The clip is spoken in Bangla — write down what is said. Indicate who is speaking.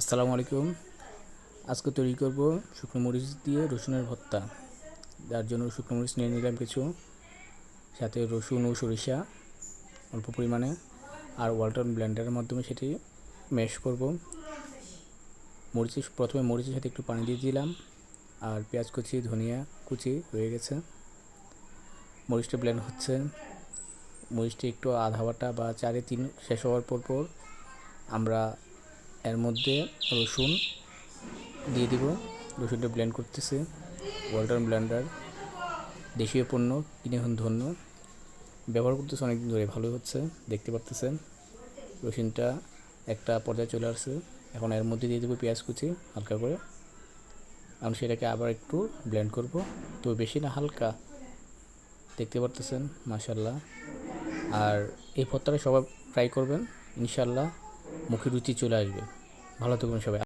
Speaker 1: আসসালামু আলাইকুম। আজকে তৈরি করব শুকনো মরিচ দিয়ে রসুনের ভর্তা। যার জন্য শুকনো মরিচ নিয়ে নিলাম কিছু, সাথে রসুন ও সরিষা অল্প পরিমাণে, আর ওয়ালটন ব্লেন্ডারের মাধ্যমে সেটি ম্যাশ করব। প্রথমে মরিচের সাথে একটু পানি দিয়ে দিলাম, আর পেঁয়াজ কুচি, ধনিয়া কুচি হয়ে গেছে। মরিচটা ব্লেন্ড হচ্ছে। মরিচটি একটু আধা বাটা বা 4/3 শেষ হওয়ার পর আমরা এর মধ্যে রসুন দিয়ে দিব। রসুনটা ব্লেন্ড করতেছে। ওয়ালটন ব্লেন্ডার দেশীয় পণ্য, কিনে এখন ধন্য। ব্যবহার করতেছে অনেকদিন ধরে, ভালো হচ্ছে, দেখতে পারতেছেন। রসুনটা একটা পর্যায়ে চলে আসছে। এখন এর মধ্যে দিয়ে দেবো পেঁয়াজ কুচি হালকা করে। আমি সেটাকে আবার একটু ব্লেন্ড করব, তো বেশি না, হালকা। দেখতে পারতেছেন, মাশাআল্লাহ। আর এই ভর্তাটা সবাই ট্রাই করবেন, ইনশাআল্লাহ মুখে রুচি চলে আসবে। ভালো থাকবেন সবাই।